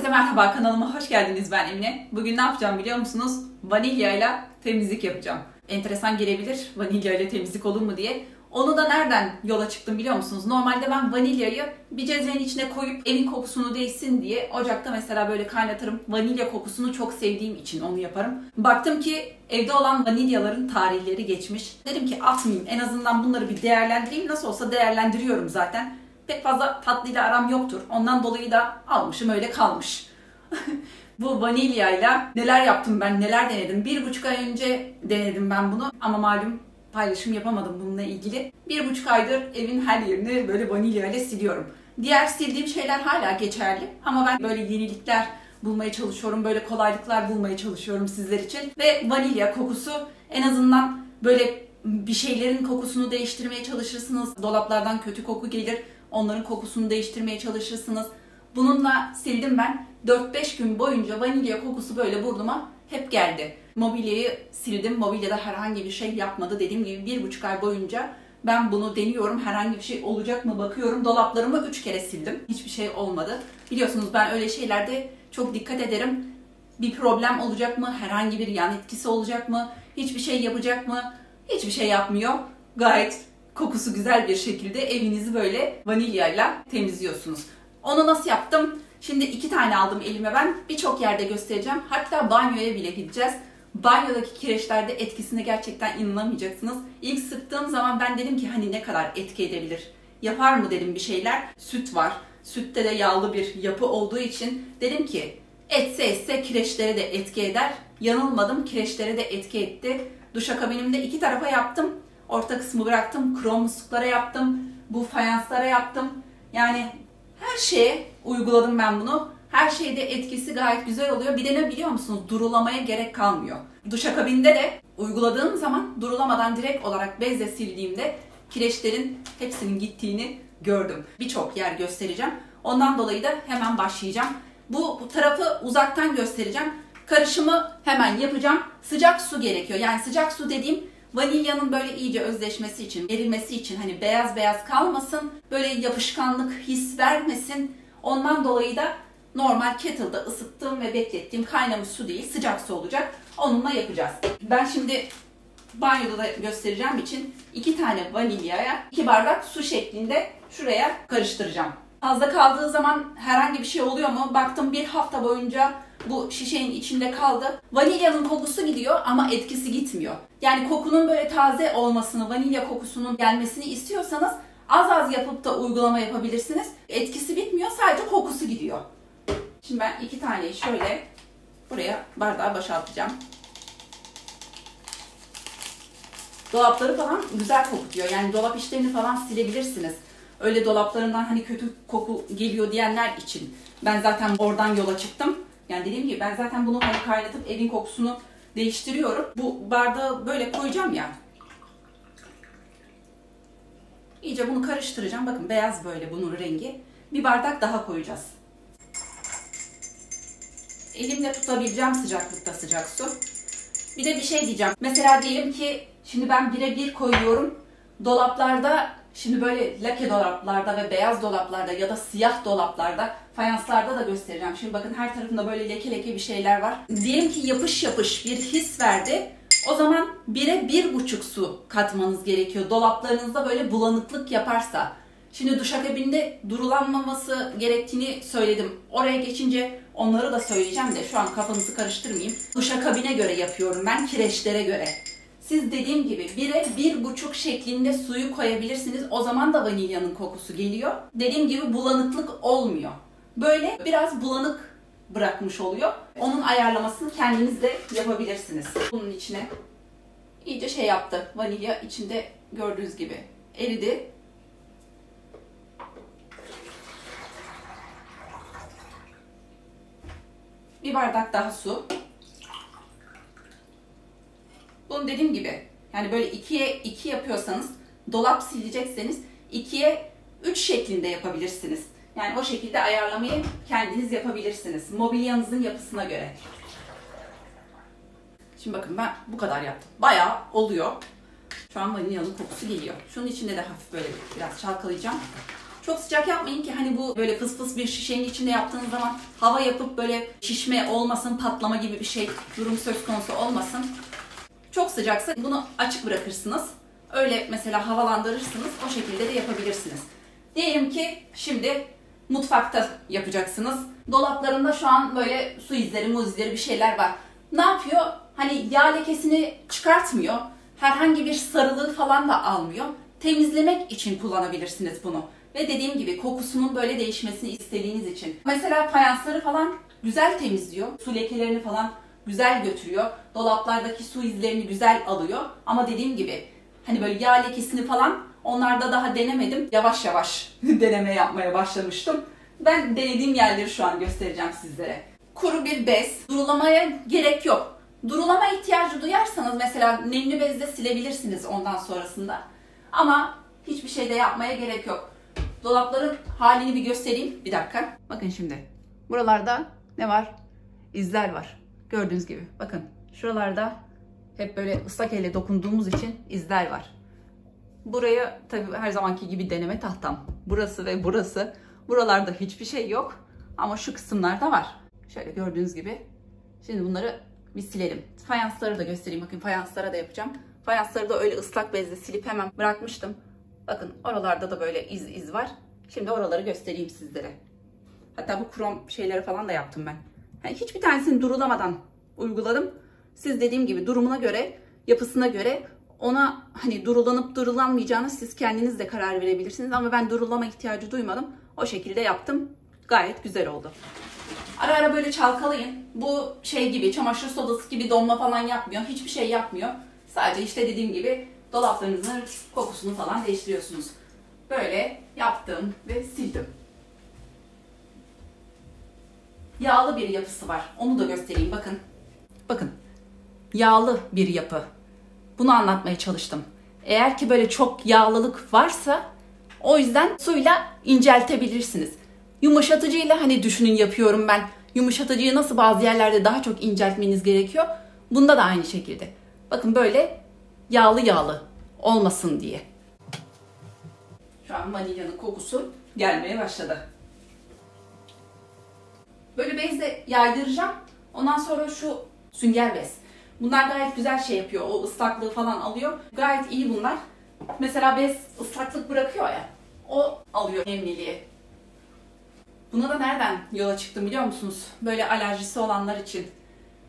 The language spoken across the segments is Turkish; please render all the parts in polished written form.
Herkese merhaba, kanalıma hoş geldiniz. Ben Emine. Bugün ne yapacağım biliyor musunuz? Vanilya ile temizlik yapacağım. Enteresan gelebilir, vanilya ile temizlik olur mu diye. Onu da nereden yola çıktım biliyor musunuz? Normalde ben vanilyayı bir cezvenin içine koyup evin kokusunu değişsin diye ocakta mesela böyle kaynatırım. Vanilya kokusunu çok sevdiğim için onu yaparım. Baktım ki evde olan vanilyaların tarihleri geçmiş. Dedim ki atmayayım, en azından bunları bir değerlendireyim. Nasıl olsa değerlendiriyorum zaten. Pek fazla tatlıyla aram yoktur. Ondan dolayı da almışım, öyle kalmış. Bu vanilyayla neler yaptım ben, neler denedim. 1,5 ay önce denedim ben bunu ama malum paylaşım yapamadım bununla ilgili. 1,5 aydır evin her yerini böyle vanilyayla siliyorum. Diğer sildiğim şeyler hala geçerli ama ben böyle yenilikler bulmaya çalışıyorum, böyle kolaylıklar bulmaya çalışıyorum sizler için. Ve vanilya kokusu en azından böyle bir şeylerin kokusunu değiştirmeye çalışırsınız. Dolaplardan kötü koku gelir, onların kokusunu değiştirmeye çalışırsınız. Bununla sildim ben. 4-5 gün boyunca vanilya kokusu böyle burnuma hep geldi. Mobilyayı sildim. Mobilyada herhangi bir şey yapmadı. Dediğim gibi 1,5 ay boyunca ben bunu deniyorum. Herhangi bir şey olacak mı bakıyorum. Dolaplarımı 3 kere sildim. Hiçbir şey olmadı. Biliyorsunuz ben öyle şeylerde çok dikkat ederim. Bir problem olacak mı? Herhangi bir yan etkisi olacak mı? Hiçbir şey yapacak mı? Hiçbir şey yapmıyor. Gayet kokusu güzel bir şekilde evinizi böyle vanilyayla temizliyorsunuz. Onu nasıl yaptım? Şimdi 2 tane aldım elime ben. Birçok yerde göstereceğim. Hatta banyoya bile gideceğiz. Banyodaki kireçlerde etkisine gerçekten inanamayacaksınız. İlk sıktığım zaman ben dedim ki hani ne kadar etki edebilir? Yapar mı dedim bir şeyler. Süt var. Sütte de yağlı bir yapı olduğu için dedim ki etse kireçlere de etki eder. Yanılmadım, kireçlere de etki etti. Duşakabinimde 2 tarafa yaptım. Orta kısmı bıraktım. Krom musluklara yaptım. Bu fayanslara yaptım. Yani her şeye uyguladım ben bunu. Her şeyde etkisi gayet güzel oluyor. Bir de ne biliyor musunuz? Durulamaya gerek kalmıyor. Duşakabinde de uyguladığım zaman durulamadan direkt olarak bezle sildiğimde kireçlerin hepsinin gittiğini gördüm. Birçok yer göstereceğim. Ondan dolayı da hemen başlayacağım. Bu tarafı uzaktan göstereceğim. Karışımı hemen yapacağım. Sıcak su gerekiyor. Yani sıcak su dediğim vanilyanın böyle iyice özleşmesi için, erimesi için, hani beyaz beyaz kalmasın, böyle yapışkanlık his vermesin. Ondan dolayı da normal kettle'da ısıttığım ve beklettiğim kaynamış su değil, sıcak su olacak. Onunla yapacağız. Ben şimdi banyoda da göstereceğim için 2 tane vanilyaya 2 bardak su şeklinde şuraya karıştıracağım. Fazla kaldığı zaman herhangi bir şey oluyor mu? Baktım 1 hafta boyunca bu şişenin içinde kaldı. Vanilyanın kokusu gidiyor ama etkisi gitmiyor. Yani kokunun böyle taze olmasını, vanilya kokusunun gelmesini istiyorsanız az az yapıp da uygulama yapabilirsiniz. Etkisi bitmiyor, sadece kokusu gidiyor. Şimdi ben 2 taneyi şöyle buraya bardağa boşaltacağım. Dolapları falan güzel kokutuyor. Yani dolap işlerini falan silebilirsiniz. Öyle dolaplarından hani kötü koku geliyor diyenler için. Ben zaten oradan yola çıktım. Yani dediğim gibi ben zaten bunu hani kaynatıp evin kokusunu değiştiriyorum. Bu bardağı böyle koyacağım ya. İyice bunu karıştıracağım. Bakın beyaz böyle bunun rengi. Bir bardak daha koyacağız. Elimle tutabileceğim sıcaklıkta sıcak su. Bir de bir şey diyeceğim. Mesela diyelim ki şimdi ben 1'e 1 koyuyorum. Dolaplarda şimdi böyle lake dolaplarda ve beyaz dolaplarda ya da siyah dolaplarda, fayanslarda da göstereceğim. Şimdi bakın her tarafında böyle leke leke bir şeyler var. Diyelim ki yapış yapış bir his verdi. O zaman 1'e 1,5 su katmanız gerekiyor. Dolaplarınızda böyle bulanıklık yaparsa. Şimdi duşakabinde durulanmaması gerektiğini söyledim. Oraya geçince onları da söyleyeceğim de şu an kafanızı karıştırmayayım. Duşakabine göre yapıyorum ben, kireçlere göre. Siz dediğim gibi 1'e 1,5 şeklinde suyu koyabilirsiniz. O zaman da vanilyanın kokusu geliyor. Dediğim gibi bulanıklık olmuyor. Böyle biraz bulanık bırakmış oluyor. Onun ayarlamasını kendiniz de yapabilirsiniz. Bunun içine iyice şey yaptı. Vanilya içinde gördüğünüz gibi eridi. Bir bardak daha su. Bunu dediğim gibi yani böyle 2'ye 2 yapıyorsanız, dolap silecekseniz 2'ye 3 şeklinde yapabilirsiniz. Yani o şekilde ayarlamayı kendiniz yapabilirsiniz. Mobilyanızın yapısına göre. Şimdi bakın ben bu kadar yaptım. Bayağı oluyor. Şu an vanilyanın kokusu geliyor. Şunun içinde de hafif böyle biraz çalkalayacağım. çok sıcak yapmayın ki hani bu böyle fıs fıs bir şişenin içinde yaptığınız zaman hava yapıp böyle şişme olmasın, patlama gibi bir şey durum söz konusu olmasın. Çok sıcaksa bunu açık bırakırsınız. Öyle mesela havalandırırsınız. O şekilde de yapabilirsiniz. Diyelim ki şimdi mutfakta yapacaksınız. Dolaplarında şu an böyle su izleri, muz izleri bir şeyler var. Ne yapıyor? Hani yağ lekesini çıkartmıyor. Herhangi bir sarılığı falan da almıyor. Temizlemek için kullanabilirsiniz bunu. Ve dediğim gibi kokusunun böyle değişmesini istediğiniz için. Mesela fayansları falan güzel temizliyor. Su lekelerini falan güzel götürüyor. Dolaplardaki su izlerini güzel alıyor. Ama dediğim gibi hani böyle yağ lekesini falan onlarda daha denemedim. Yavaş yavaş deneme yapmaya başlamıştım. Ben denediğim yerleri şu an göstereceğim sizlere. Kuru bir bez. Durulamaya gerek yok. Durulama ihtiyacı duyarsanız mesela nemli bezle silebilirsiniz ondan sonrasında. Ama hiçbir şey de yapmaya gerek yok. Dolapların halini bir göstereyim. Bir dakika. Bakın şimdi. Buralarda ne var? İzler var. Gördüğünüz gibi. Bakın şuralarda hep böyle ıslak elle dokunduğumuz için izler var. Buraya tabii her zamanki gibi deneme tahtam. Burası ve burası. Buralarda hiçbir şey yok. Ama şu kısımlarda var. Şöyle gördüğünüz gibi. Şimdi bunları bir silelim. Fayansları da göstereyim. Bakın fayanslara da yapacağım. Fayansları da öyle ıslak bezle silip hemen bırakmıştım. Bakın oralarda da böyle iz var. Şimdi oraları göstereyim sizlere. Hatta bu krom şeyleri falan da yaptım ben. Yani hiçbir tanesini durulamadan uyguladım. Siz dediğim gibi durumuna göre, yapısına göre ona hani durulanıp durulanmayacağını siz kendiniz de karar verebilirsiniz. Ama ben durulama ihtiyacı duymadım. O şekilde yaptım. Gayet güzel oldu. Ara ara böyle çalkalayın. Bu şey gibi, çamaşır sodası gibi donma falan yapmıyor. Hiçbir şey yapmıyor. Sadece işte dediğim gibi dolaplarınızın kokusunu falan değiştiriyorsunuz. Böyle yaptım ve sildim. Yağlı bir yapısı var. Onu da göstereyim. Bakın. Bakın. Yağlı bir yapı. Bunu anlatmaya çalıştım. Eğer ki böyle çok yağlılık varsa o yüzden suyla inceltebilirsiniz. Yumuşatıcıyla hani düşünün yapıyorum ben. Yumuşatıcıyı nasıl bazı yerlerde daha çok inceltmeniz gerekiyor. Bunda da aynı şekilde. Bakın böyle yağlı yağlı olmasın diye. Şu an vanilyanın kokusu gelmeye başladı. Böyle bezle yaydıracağım. Ondan sonra şu sünger bez. Bunlar gayet güzel şey yapıyor. O ıslaklığı falan alıyor. Gayet iyi bunlar. Mesela bez ıslaklık bırakıyor ya. O alıyor nemliliği. Buna da nereden yola çıktım biliyor musunuz? Böyle alerjisi olanlar için.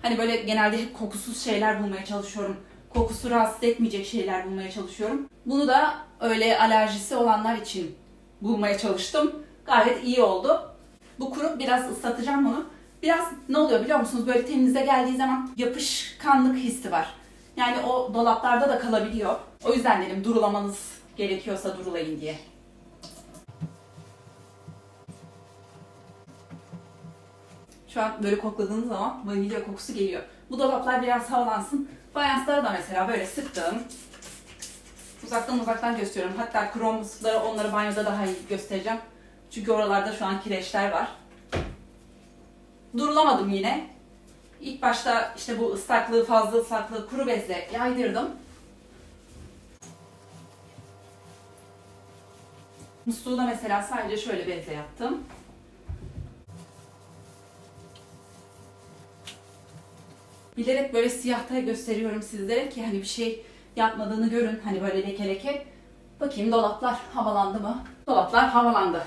Hani böyle genelde hep kokusuz şeyler bulmaya çalışıyorum. Kokusu rahatsız etmeyecek şeyler bulmaya çalışıyorum. Bunu da öyle alerjisi olanlar için bulmaya çalıştım. Gayet iyi oldu. Bu kuru, biraz ıslatacağım bunu. Biraz ne oluyor biliyor musunuz? Böyle temize geldiği zaman yapışkanlık hissi var. Yani o dolaplarda da kalabiliyor. O yüzden dedim durulamanız gerekiyorsa durulayın diye. Şu an böyle kokladığınız zaman vanilya kokusu geliyor. Bu dolaplar biraz havalansın. Fayansları da mesela böyle sıktım. Uzaktan gösteriyorum. Hatta kromları onları banyoda daha iyi göstereceğim. Çünkü oralarda şu an kireçler var. Durulamadım yine. İlk başta işte bu ıslaklığı, fazla ıslaklığı kuru bezle yaydırdım. Musluğu da mesela sadece şöyle bezle yaptım. Bilerek böyle siyahta gösteriyorum sizlere ki hani bir şey yapmadığını görün. Hani böyle leke leke. Bakayım dolaplar havalandı mı? Dolaplar havalandı.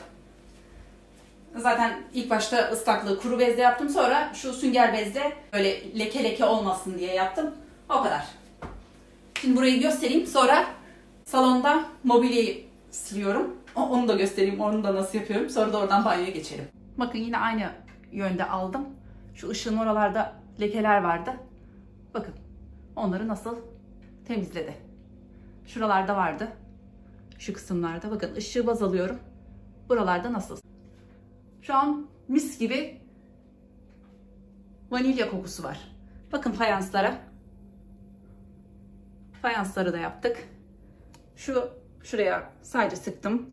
Zaten ilk başta ıslaklığı kuru bezle yaptım. Sonra şu sünger bezle böyle leke leke olmasın diye yaptım. O kadar. Şimdi burayı göstereyim. Sonra salonda mobilyayı siliyorum. Onu da göstereyim. Onu da nasıl yapıyorum. Sonra da oradan banyoya geçelim. Bakın yine aynı yönde aldım. Şu ışığın oralarda lekeler vardı. Bakın onları nasıl temizledi. Şuralarda vardı. Şu kısımlarda. Bakın ışığı baz alıyorum. Buralarda nasıl? Şu an mis gibi vanilya kokusu var. Bakın fayanslara. Fayansları da yaptık. Şuraya sadece sıktım.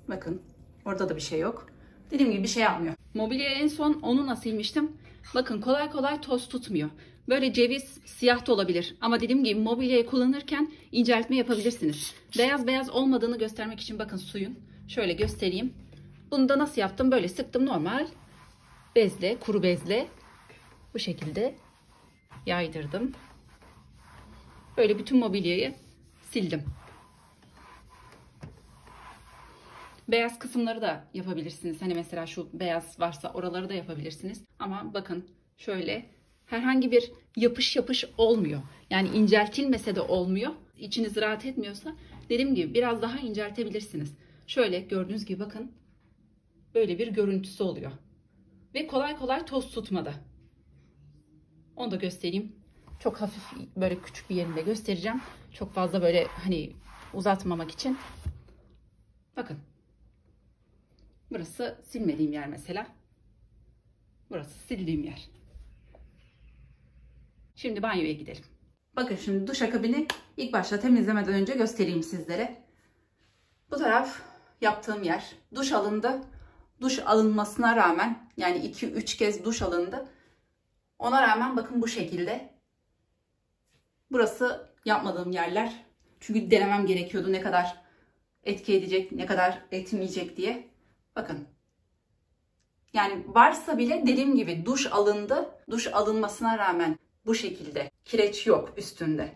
Bakın orada da bir şey yok. Dediğim gibi bir şey yapmıyor. Mobilyaya en son onunla silmiştim. Bakın kolay kolay toz tutmuyor. Böyle ceviz siyah da olabilir. Ama dediğim gibi mobilyayı kullanırken inceltme yapabilirsiniz. Beyaz beyaz olmadığını göstermek için bakın suyun. Şöyle göstereyim. Bunu da nasıl yaptım? Böyle sıktım normal bezle, kuru bezle. Bu şekilde yaydırdım. Böyle bütün mobilyayı sildim. Beyaz kısımları da yapabilirsiniz. Hani mesela şu beyaz varsa oraları da yapabilirsiniz. Ama bakın şöyle herhangi bir yapış yapış olmuyor. Yani inceltilmese de olmuyor. İçiniz rahat etmiyorsa dediğim gibi biraz daha inceltebilirsiniz. Şöyle gördüğünüz gibi bakın böyle bir görüntüsü oluyor. Ve kolay kolay toz tutmadı. Onu da göstereyim. Çok hafif böyle küçük bir yerinde göstereceğim. Çok fazla böyle hani uzatmamak için. Bakın. Burası silmediğim yer mesela. Burası sildiğim yer. Şimdi banyoya gidelim. Bakın şimdi duşakabini ilk başta temizlemeden önce göstereyim sizlere. Bu taraf yaptığım yer. Duş alındı. Duş alınmasına rağmen yani 2-3 kez duş alındı. Ona rağmen bakın bu şekilde. Burası yapmadığım yerler. Çünkü denemem gerekiyordu ne kadar etki edecek, ne kadar etmeyecek diye. Bakın. Yani varsa bile dediğim gibi duş alındı. Duş alınmasına rağmen bu şekilde. Kireç yok üstünde.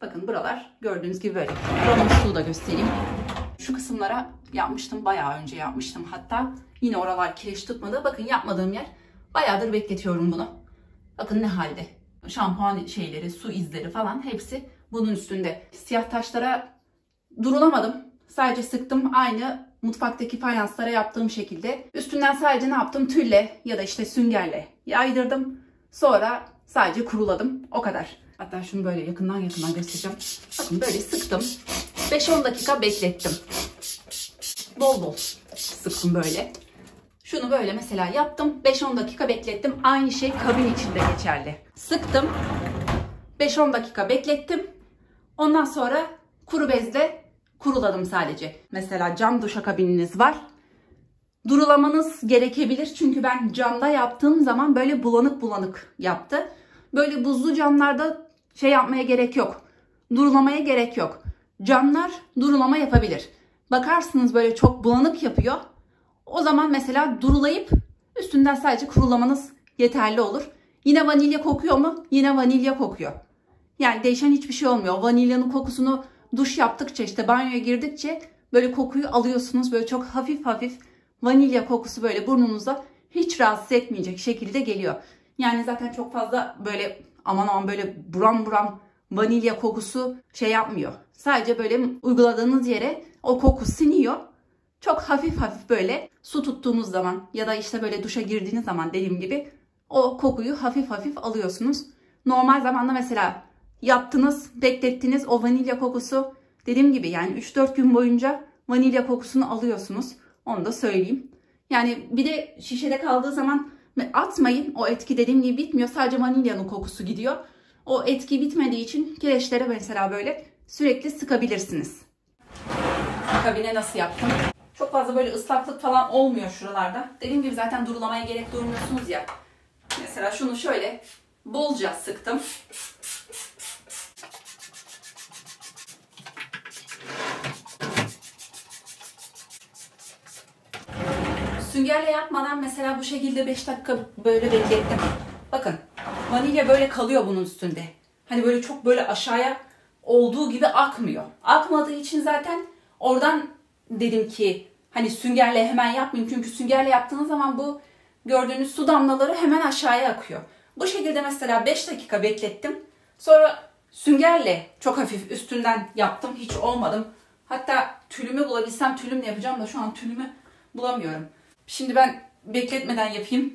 Bakın buralar gördüğünüz gibi böyle. Buranın musluğu da göstereyim. Şu kısımlara yapmıştım. Bayağı önce yapmıştım hatta. Yine oralar kireç tutmadı. Bakın yapmadığım yer. Bayağıdır bekletiyorum bunu. Bakın ne halde. Şampuan şeyleri, su izleri falan hepsi bunun üstünde. Siyah taşlara durulamadım. Sadece sıktım aynı mutfaktaki fayanslara yaptığım şekilde. Üstünden sadece ne yaptım? Tülle ya da işte süngerle yaydırdım. Sonra sadece kuruladım. O kadar. Hatta şunu böyle yakından göstereceğim. Bakın böyle sıktım. 5-10 dakika beklettim. Bol bol sıktım böyle. Şunu böyle mesela yaptım. 5-10 dakika beklettim. Aynı şey kabin içinde geçerli. Sıktım. 5-10 dakika beklettim. Ondan sonra kuru bezle kuruladım sadece. Mesela cam duşakabininiz var. Durulamanız gerekebilir. Çünkü ben camda yaptığım zaman böyle bulanık bulanık yaptı. Böyle buzlu camlarda şey yapmaya gerek yok. Durulamaya gerek yok. Camlar durulama yapabilir. Bakarsınız böyle çok bulanık yapıyor. O zaman mesela durulayıp üstünden sadece kurulamanız yeterli olur. Yine vanilya kokuyor mu? Yine vanilya kokuyor. Yani değişen hiçbir şey olmuyor. Vanilyanın kokusunu duş yaptıkça işte banyoya girdikçe böyle kokuyu alıyorsunuz. Böyle çok hafif hafif vanilya kokusu böyle burnunuza hiç rahatsız etmeyecek şekilde geliyor. Yani zaten çok fazla böyle aman aman böyle buram buram vanilya kokusu şey yapmıyor. Sadece böyle uyguladığınız yere o koku siniyor. Çok hafif hafif böyle su tuttuğunuz zaman ya da işte böyle duşa girdiğiniz zaman dediğim gibi o kokuyu hafif hafif alıyorsunuz. Normal zamanda mesela yaptınız, beklettiniz o vanilya kokusu dediğim gibi yani 3-4 gün boyunca vanilya kokusunu alıyorsunuz. Onu da söyleyeyim. Yani bir de şişede kaldığı zaman atmayın. O etki dediğim gibi bitmiyor. Sadece vanilyanın kokusu gidiyor. O etki bitmediği için kireçlere mesela böyle sürekli sıkabilirsiniz. Kabine nasıl yaptım? Çok fazla böyle ıslaklık falan olmuyor şuralarda. Dediğim gibi zaten durulamaya gerek duymuyorsunuz ya. Mesela şunu şöyle bolca sıktım. Süngerle yapmadan mesela bu şekilde 5 dakika böyle beklettim. Bakın vanilya böyle kalıyor bunun üstünde. Hani böyle çok böyle aşağıya olduğu gibi akmıyor. Akmadığı için zaten oradan dedim ki hani süngerle hemen yapmayayım. Çünkü süngerle yaptığınız zaman bu gördüğünüz su damlaları hemen aşağıya akıyor. Bu şekilde mesela 5 dakika beklettim. Sonra süngerle çok hafif üstünden yaptım. Hiç olmadım. Hatta tülümü bulabilsem tülümle yapacağım da şu an tülümü bulamıyorum. Şimdi ben bekletmeden yapayım.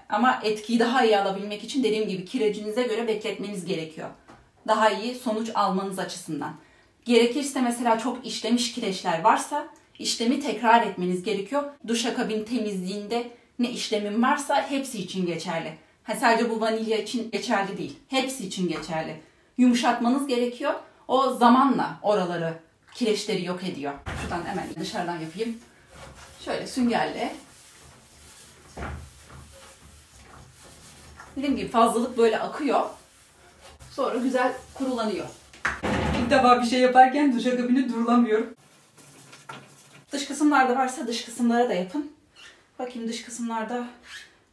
Ama etkiyi daha iyi alabilmek için dediğim gibi kirecinize göre bekletmeniz gerekiyor. Daha iyi sonuç almanız açısından. Gerekirse mesela çok işlemiş kireçler varsa işlemi tekrar etmeniz gerekiyor. Duşakabin temizliğinde ne işlemim varsa hepsi için geçerli. Sadece bu vanilya için geçerli değil. Hepsi için geçerli. Yumuşatmanız gerekiyor. O zamanla oraları, kireçleri yok ediyor. Şuradan hemen dışarıdan yapayım. Şöyle süngerle. Dediğim gibi fazlalık böyle akıyor. Sonra güzel kurulanıyor. İlk defa bir şey yaparken duşakabini durulamıyorum. Dış kısımlarda varsa dış kısımlara da yapın. Bakayım dış kısımlarda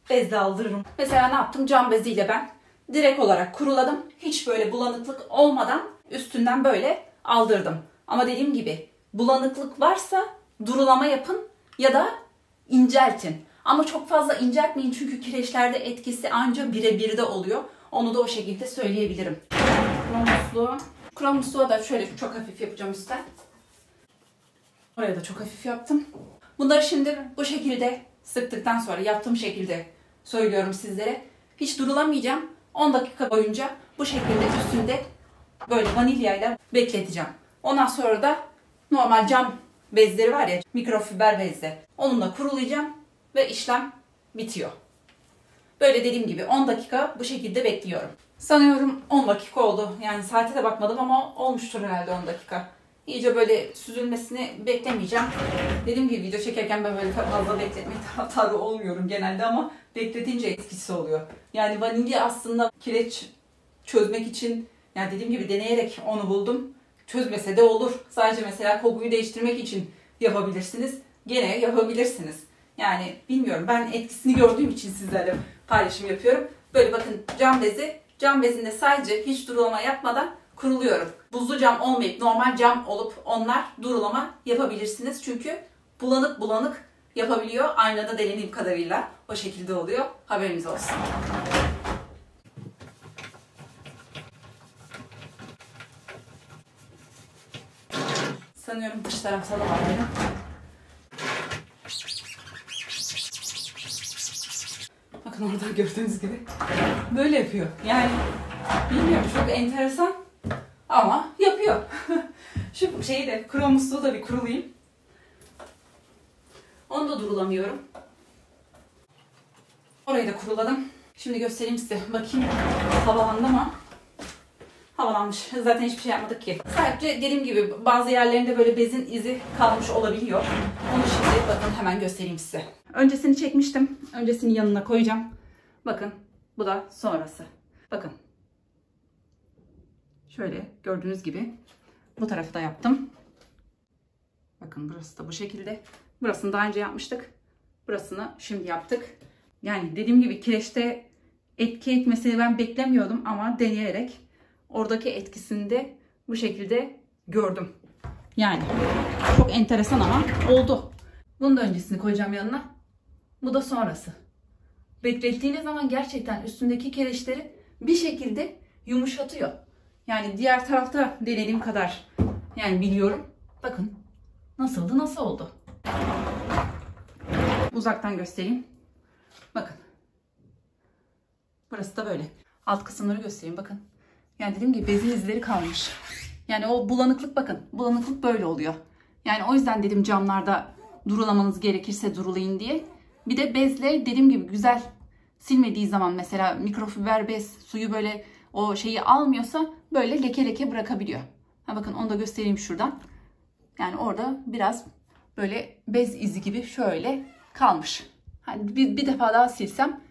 bezle aldırırım. Mesela ne yaptım? Cam beziyle ben direkt olarak kuruladım. Hiç böyle bulanıklık olmadan üstünden böyle aldırdım. Ama dediğim gibi bulanıklık varsa durulama yapın ya da inceltin. Ama çok fazla inceltmeyin çünkü kireçlerde etkisi anca birebir de oluyor. Onu da o şekilde söyleyebilirim. Krom musluğu da şöyle çok hafif yapacağım üstten. Oraya da çok hafif yaptım. Bunları şimdi bu şekilde sıktıktan sonra yaptığım şekilde söylüyorum sizlere. Hiç durulamayacağım. 10 dakika boyunca bu şekilde üstünde böyle vanilyayla bekleteceğim. Ondan sonra da normal cam bezleri var ya, mikrofiber bezle. Onunla kurulayacağım ve işlem bitiyor. Böyle dediğim gibi 10 dakika bu şekilde bekliyorum. Sanıyorum 10 dakika oldu. Yani saate de bakmadım ama olmuştur herhalde 10 dakika. İyice böyle süzülmesini beklemeyeceğim. Dediğim gibi video çekerken ben böyle fazla bekletmek taraftarı olmuyorum genelde ama bekletince etkisi oluyor. Yani vanilya aslında kireç çözmek için, yani dediğim gibi deneyerek onu buldum. Çözmese de olur. Sadece mesela kokuyu değiştirmek için yapabilirsiniz. Gene yapabilirsiniz. Yani bilmiyorum, ben etkisini gördüğüm için sizlerle paylaşım yapıyorum. Böyle bakın cam bezi. Cam bezinde sadece hiç durulama yapmadan kuruluyorum. Buzlu cam olmayıp normal cam olup onlar durulama yapabilirsiniz. Çünkü bulanık bulanık yapabiliyor. Aynada denediğim kadarıyla o şekilde oluyor. Haberiniz olsun. Sanıyorum dış tarafta da var benim. Bakın orada gördüğünüz gibi böyle yapıyor. Yani bilmiyorum, çok enteresan ama yapıyor. Şu şeyi de, krom musluğu da bir kurulayım. Onu da durulamıyorum. Orayı da kuruladım. Şimdi göstereyim size. Bakayım havalandı mı? Havalanmış. Zaten hiçbir şey yapmadık ki. Sadece dediğim gibi bazı yerlerinde böyle bezin izi kalmış olabiliyor. Onu şimdi bakın hemen göstereyim size. Öncesini çekmiştim. Öncesini yanına koyacağım. Bakın bu da sonrası. Bakın. Şöyle gördüğünüz gibi bu tarafı da yaptım. Bakın burası da bu şekilde. Burasını daha önce yapmıştık. Burasını şimdi yaptık. Yani dediğim gibi kireçte etki etmesini ben beklemiyordum ama deneyerek oradaki etkisini de bu şekilde gördüm. Yani çok enteresan ama oldu. Bunun da öncesini koyacağım yanına. Bu da sonrası. Beklettiğiniz zaman gerçekten üstündeki kireçleri bir şekilde yumuşatıyor. Yani diğer tarafta denediğim kadar yani biliyorum. Bakın nasıldı, nasıl oldu. Uzaktan göstereyim. Bakın. Burası da böyle. Alt kısımları göstereyim bakın. Yani dediğim gibi bezin izleri kalmış. Yani o bulanıklık, bakın. Bulanıklık böyle oluyor. Yani o yüzden dedim camlarda durulamanız gerekirse durulayın diye. Bir de bezle dediğim gibi güzel silmediği zaman mesela mikrofiber bez suyu böyle o şeyi almıyorsa böyle leke leke bırakabiliyor. Ha bakın onu da göstereyim şuradan. Yani orada biraz böyle bez izi gibi şöyle kalmış. Hani bir defa daha silsem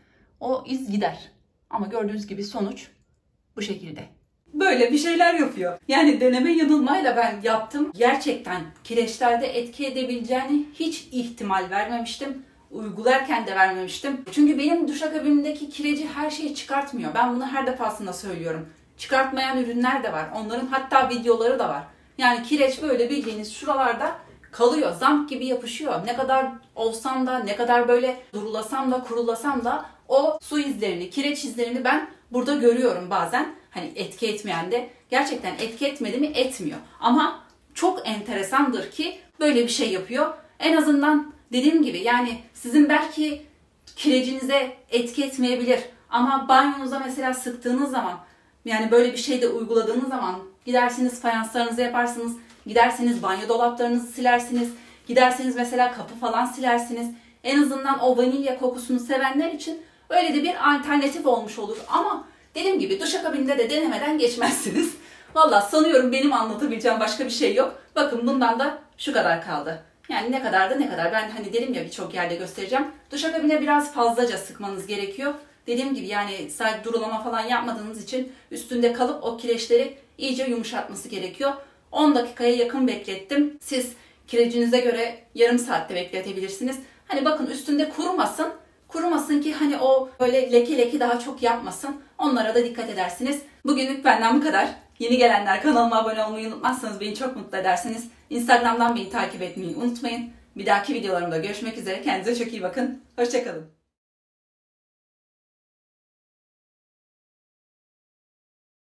o iz gider. Ama gördüğünüz gibi sonuç bu şekilde. Böyle bir şeyler yapıyor. Yani deneme yanılmayla ben yaptım. Gerçekten kireçlerde etki edebileceğini hiç ihtimal vermemiştim. Uygularken de vermemiştim. Çünkü benim duşakabimdeki kireci her şeyi çıkartmıyor. Ben bunu her defasında söylüyorum. Çıkartmayan ürünler de var. Onların hatta videoları da var. Yani kireç böyle bildiğiniz şuralarda kalıyor. Zamp gibi yapışıyor. Ne kadar olsam da, ne kadar böyle durulasam da, kurulasam da o su izlerini, kireç izlerini ben burada görüyorum bazen. Hani etki etmeyen de gerçekten etki etmedi mi etmiyor. Ama çok enteresandır ki böyle bir şey yapıyor. En azından dediğim gibi yani sizin belki kirecinize etki etmeyebilir. Ama banyonuza mesela sıktığınız zaman, yani böyle bir şey de uyguladığınız zaman gidersiniz fayanslarınızı yaparsınız. Giderseniz banyo dolaplarınızı silersiniz. Giderseniz mesela kapı falan silersiniz. En azından o vanilya kokusunu sevenler için öyle de bir alternatif olmuş olur. Ama dediğim gibi duşakabinde de denemeden geçmezsiniz. Valla sanıyorum benim anlatabileceğim başka bir şey yok. Bakın bundan da şu kadar kaldı. Yani ne kadar da ne kadar. Ben hani dedim ya birçok yerde göstereceğim. Duşakabine biraz fazlaca sıkmanız gerekiyor. Dediğim gibi yani sadece durulama falan yapmadığınız için üstünde kalıp o kireçleri iyice yumuşatması gerekiyor. 10 dakikaya yakın beklettim. Siz kirecinize göre yarım saatte bekletebilirsiniz. Hani bakın üstünde kurumasın. Kurumasın ki hani o böyle leke leke daha çok yapmasın. Onlara da dikkat edersiniz. Bugünlük benden bu kadar. Yeni gelenler kanalıma abone olmayı unutmazsanız beni çok mutlu edersiniz. Instagram'dan beni takip etmeyi unutmayın. Bir dahaki videolarımda görüşmek üzere. Kendinize çok iyi bakın. Hoşça kalın.